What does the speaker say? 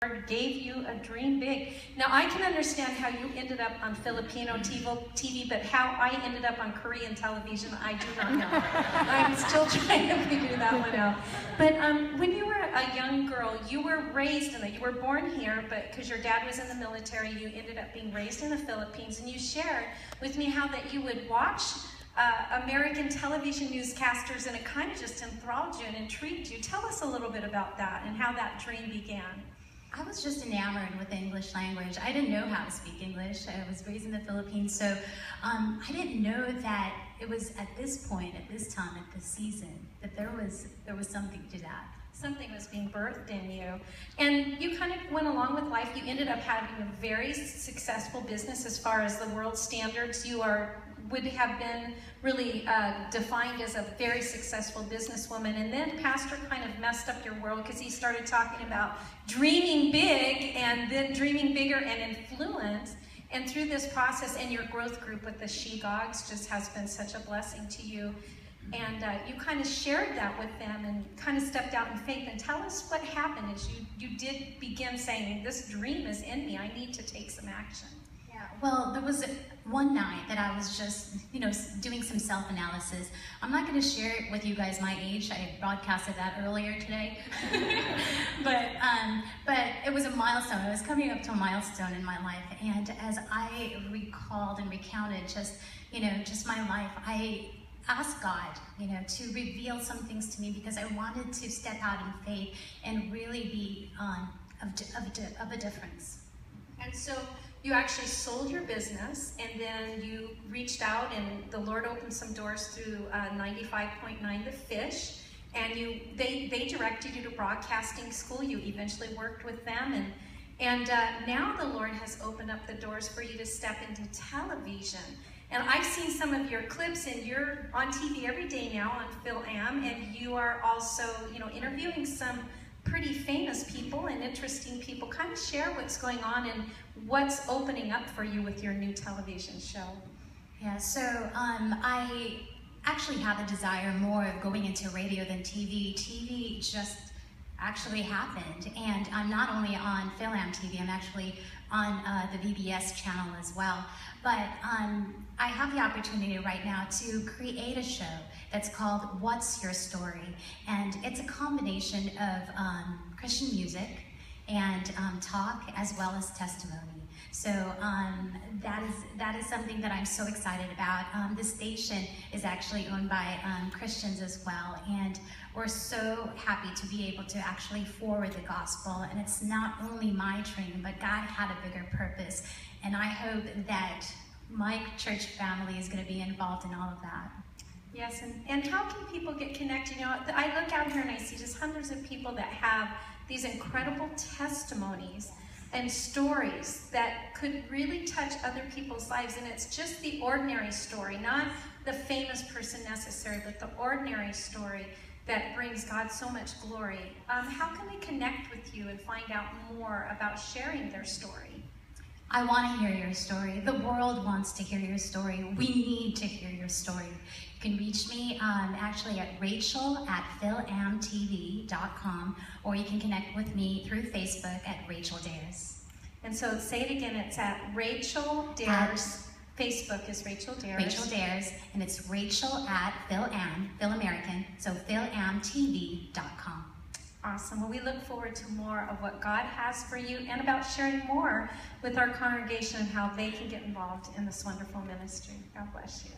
Lord gave you a dream big. Now, I can understand how you ended up on Filipino TV, but how I ended up on Korean television, I do not know. I'm still trying to figure that one out. But when you were a young girl, you were raised in you were born here, but because your dad was in the military, you ended up being raised in the Philippines, and you shared with me how that you would watch American television newscasters, and it kind of just enthralled you and intrigued you. Tell us a little bit about that and how that dream began. I was just enamored with the English language. I didn't know how to speak English. I was raised in the Philippines, so I didn't know that it was at this point, at this time, at this season, that there was something to that. Something was being birthed in you. And you kind of went along with life. You ended up having a very successful business as far as the world standards. You would have been really defined as a very successful businesswoman. And then Pastor kind of messed up your world because he started talking about dreaming big and then dreaming bigger and influence. And through this process and your growth group with the She-Gogs just has been such a blessing to you. And you kind of shared that with them and kind of stepped out in faith. And tell us what happened as you did begin saying, this dream is in me, I need to take some action. Yeah, well, there was one night that I was just, doing some self-analysis. I'm not going to share it with you guys my age. I broadcasted that earlier today. but it was a milestone. I was coming up to a milestone in my life. And as I recalled and recounted just my life, I asked God, to reveal some things to me because I wanted to step out in faith and really be of a difference. And so you actually sold your business, and then you reached out, and the Lord opened some doors through 95.9 The Fish, and they directed you to broadcasting school. You eventually worked with them, and now the Lord has opened up the doors for you to step into television. And I've seen some of your clips, and you're on TV every day now on Phil Am, and you are also, interviewing some pretty famous people and interesting people. Kind of share what's going on and what's opening up for you with your new television show. Yeah, so I actually have a desire more of going into radio than TV. TV just actually happened, and I'm not only on Phil Am TV, I'm actually on the VBS channel as well. But I have the opportunity right now to create a show that's called What's Your Story? And it's a combination of Christian music and talk as well as testimony. So that is something that I'm so excited about. The station is actually owned by Christians as well, and we're so happy to be able to actually forward the gospel. And it's not only my dream, but God had a bigger purpose. And I hope that my church family is going to be involved in all of that. Yes, and how can people get connected? I look out here and I see just hundreds of people that have these incredible testimonies and stories that could really touch other people's lives. And it's just the ordinary story, not the famous person necessarily, but the ordinary story that brings God so much glory. How can they connect with you and find out more about sharing their story? I want to hear your story. The world wants to hear your story. We need to hear your story. You can reach me actually at rachel@philamtv.com, or you can connect with me through Facebook at Rachel Dares. And so say it again, it's at Rachel Dares. Facebook is Rachel Dares. Rachel Dares, and it's Rachel@Phil American, so philamtv.com. Awesome. Well, we look forward to more of what God has for you and about sharing more with our congregation and how they can get involved in this wonderful ministry. God bless you.